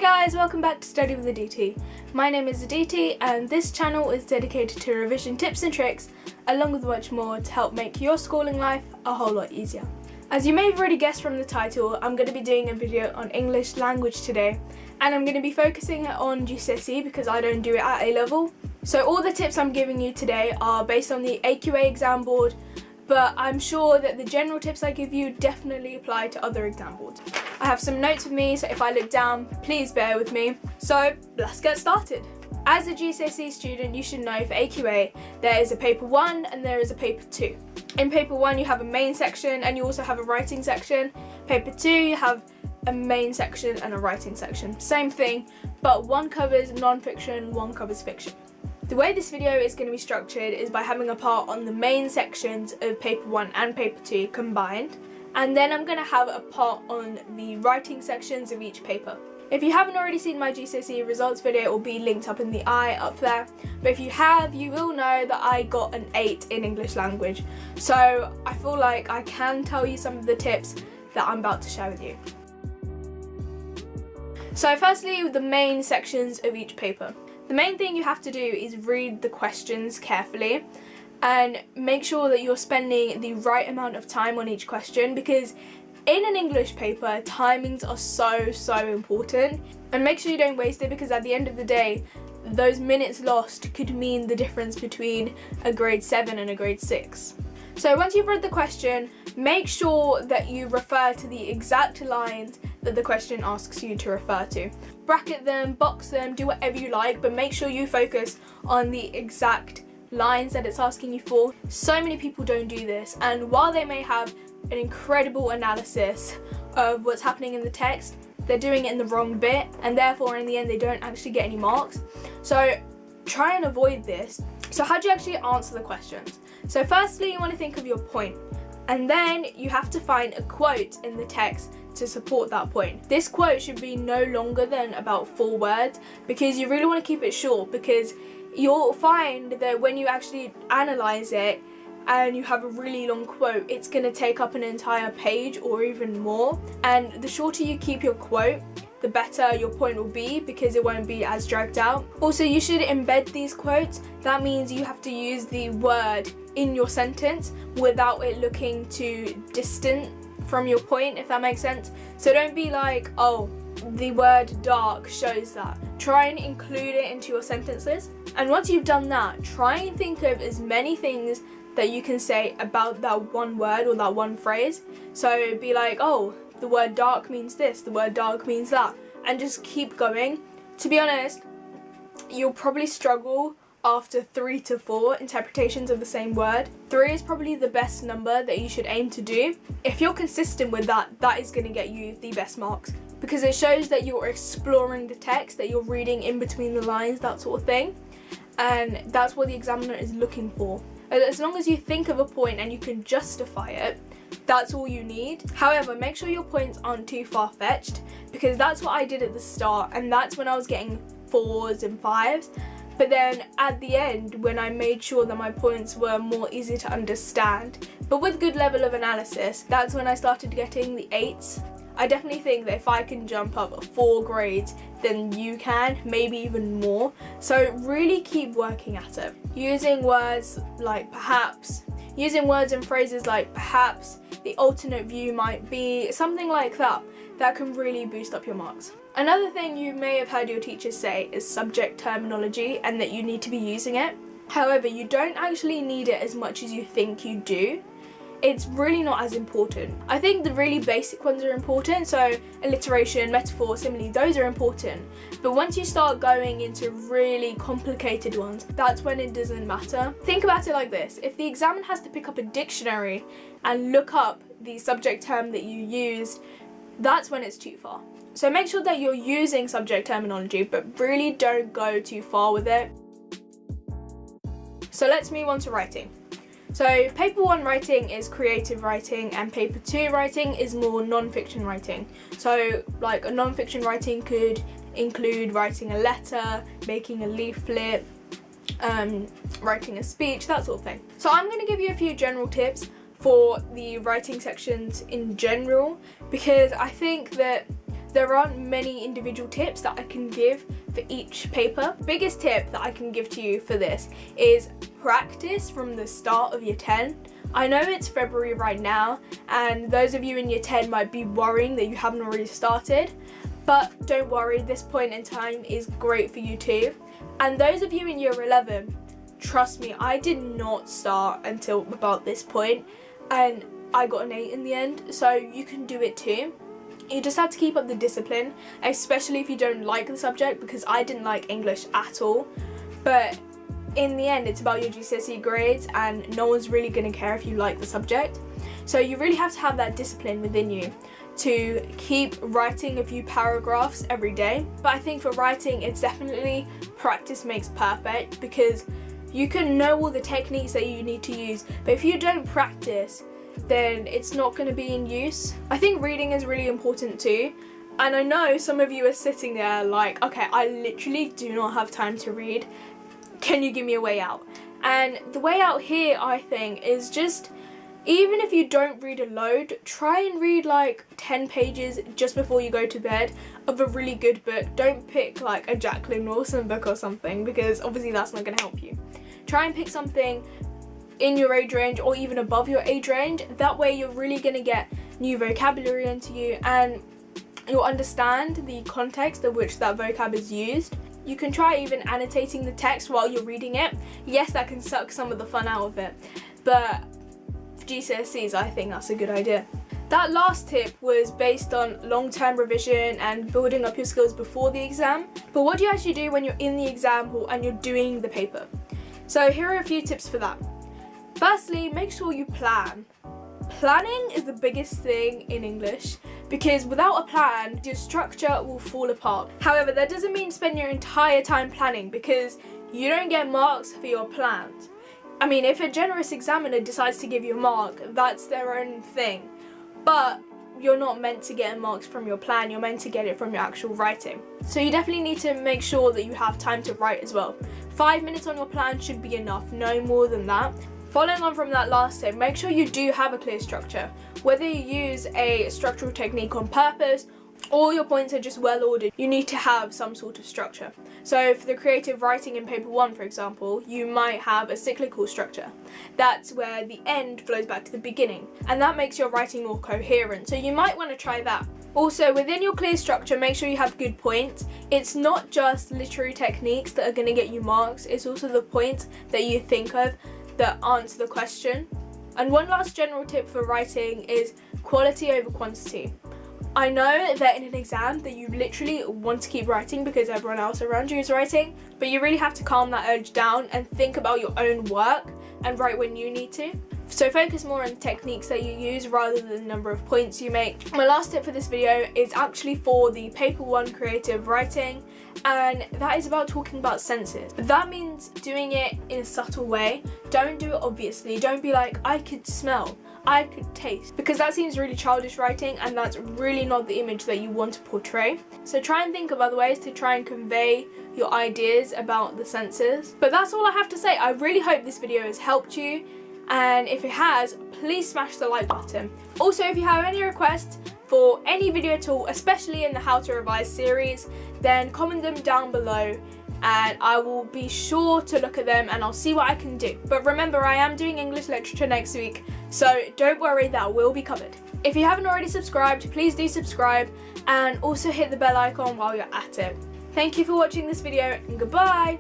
guys, welcome back to Study With Additti. My name is Additti and this channel is dedicated to revision tips and tricks along with much more to help make your schooling life a whole lot easier. As you may have already guessed from the title, I'm going to be doing a video on English language today, and I'm going to be focusing on GCSE because I don't do it at A level. So all the tips I'm giving you today are based on the AQA exam board, but I'm sure that the general tips I give you definitely apply to other exam boards. I have some notes with me, so if I look down, please bear with me. So let's get started. As a GCSE student, you should know for AQA, there is a paper 1 and there is a paper 2. In paper 1 you have a main section and you also have a writing section. Paper 2 you have a main section and a writing section. Same thing, but one covers non-fiction, one covers fiction. The way this video is going to be structured is by having a part on the main sections of paper 1 and paper 2 combined, and then I'm going to have a part on the writing sections of each paper. If you haven't already seen my GCSE results video, it will be linked up in the eye up there, but if you have, you will know that I got an 8 in English language, so I feel like I can tell you some of the tips that I'm about to share with you. So firstly, the main sections of each paper. The main thing you have to do is read the questions carefully and make sure that you're spending the right amount of time on each question, because in an English paper, timings are so important, and make sure you don't waste it, because at the end of the day, those minutes lost could mean the difference between a grade 7 and a grade 6. So once you've read the question, make sure that you refer to the exact lines that the question asks you to refer to. Bracket them, box them, do whatever you like, but make sure you focus on the exact lines that it's asking you for. So many people don't do this, and while they may have an incredible analysis of what's happening in the text, they're doing it in the wrong bit, and therefore in the end they don't actually get any marks. So try and avoid this. So how do you actually answer the questions? So firstly, you want to think of your point, and then you have to find a quote in the text to support that point. This quote should be no longer than about 4 words, because you really want to keep it short, because you'll find that when you actually analyse it and you have a really long quote, it's going to take up an entire page or even more, and the shorter you keep your quote, the better your point will be, because it won't be as dragged out. Also, you should embed these quotes. That means you have to use the word in your sentence without it looking too distant from your point, if that makes sense. So don't be like, oh, the word dark shows that. Try and include it into your sentences, and once you've done that, try and think of as many things that you can say about that one word or that one phrase. So be like, oh, the word dark means this, the word dark means that, and just keep going. To be honest, you'll probably struggle after 3 to 4 interpretations of the same word. 3 is probably the best number that you should aim to do. If you're consistent with that, that is going to get you the best marks, because it shows that you're exploring the text, that you're reading in between the lines, that sort of thing, and that's what the examiner is looking for. As long as you think of a point and you can justify it, that's all you need. However, make sure your points aren't too far-fetched, because that's what I did at the start, and that's when I was getting 4s and 5s. But then at the end, when I made sure that my points were more easy to understand, but with good level of analysis, that's when I started getting the 8s. I definitely think that if I can jump up 4 grades, then you can, maybe even more. So really keep working at it. Using words like perhaps, using words and phrases like perhaps, the alternate view might be, something like that, that can really boost up your marks. Another thing you may have heard your teachers say is subject terminology, and that you need to be using it. However, you don't actually need it as much as you think you do. It's really not as important. I think the really basic ones are important, so alliteration, metaphor, simile, those are important. But once you start going into really complicated ones, that's when it doesn't matter. Think about it like this: if the examiner has to pick up a dictionary and look up the subject term that you used, that's when it's too far. So make sure that you're using subject terminology, but really don't go too far with it. So let's move on to writing. So paper 1 writing is creative writing, and paper 2 writing is more non-fiction writing. So like a non-fiction writing could include writing a letter, making a leaflet, writing a speech, that sort of thing. So I'm going to give you a few general tips for the writing sections in general, because I think that there aren't many individual tips that I can give for each paper. Biggest tip that I can give to you for this is practice from the start of year 10. I know it's February right now, and those of you in year 10 might be worrying that you haven't already started, but don't worry, this point in time is great for you too. And those of you in year 11, trust me, I did not start until about this point, and I got an 8 in the end, so you can do it too. You just have to keep up the discipline, especially if you don't like the subject, because I didn't like English at all. But in the end, it's about your GCSE grades, and no one's really going to care if you like the subject. So you really have to have that discipline within you to keep writing a few paragraphs every day. But I think for writing, it's definitely practice makes perfect, because you can know all the techniques that you need to use, but if you don't practice, then it's not going to be in use. I think reading is really important too, and I know some of you are sitting there like, okay, I literally do not have time to read, can you give me a way out? And the way out here, I think, is just, even if you don't read a load, try and read like 10 pages just before you go to bed of a really good book. Don't pick like a Jacqueline Wilson book or something, because obviously that's not going to help you. Try and pick something in your age range or even above your age range. That way you're really going to get new vocabulary into you, and you'll understand the context in which that vocab is used. You can try even annotating the text while you're reading it. Yes, that can suck some of the fun out of it, but for GCSEs, I think that's a good idea. That last tip was based on long-term revision and building up your skills before the exam. But what do you actually do when you're in the exam hall and you're doing the paper? So here are a few tips for that. Firstly, make sure you plan. Planning is the biggest thing in English, because without a plan, your structure will fall apart. However, that doesn't mean spend your entire time planning, because you don't get marks for your plans. I mean, if a generous examiner decides to give you a mark, that's their own thing. But you're not meant to get marks from your plan, you're meant to get it from your actual writing. So you definitely need to make sure that you have time to write as well. 5 minutes on your plan should be enough, no more than that. Following on from that last tip, make sure you do have a clear structure. Whether you use a structural technique on purpose or your points are just well ordered, you need to have some sort of structure. So for the creative writing in paper 1, for example, you might have a cyclical structure. That's where the end flows back to the beginning, and that makes your writing more coherent. So you might want to try that. Also, within your clear structure, make sure you have good points. It's not just literary techniques that are going to get you marks, it's also the points that you think of that answer the question. And one last general tip for writing is quality over quantity. I know that in an exam that you literally want to keep writing because everyone else around you is writing, but you really have to calm that urge down and think about your own work and write when you need to. So focus more on the techniques that you use rather than the number of points you make. My last tip for this video is actually for the paper 1 creative writing, and that is about talking about senses. That means doing it in a subtle way. Don't do it obviously. Don't be like, I could smell, I could taste, because that seems really childish writing, and that's really not the image that you want to portray. So try and think of other ways to try and convey your ideas about the senses. But that's all I have to say. I really hope this video has helped you, and if it has, please smash the like button. Also, if you have any requests for any video at all, especially in the How to Revise series, then comment them down below and I will be sure to look at them and I'll see what I can do. But remember, I am doing English literature next week, so don't worry, that will be covered. If you haven't already subscribed, please do subscribe and also hit the bell icon while you're at it. Thank you for watching this video and goodbye!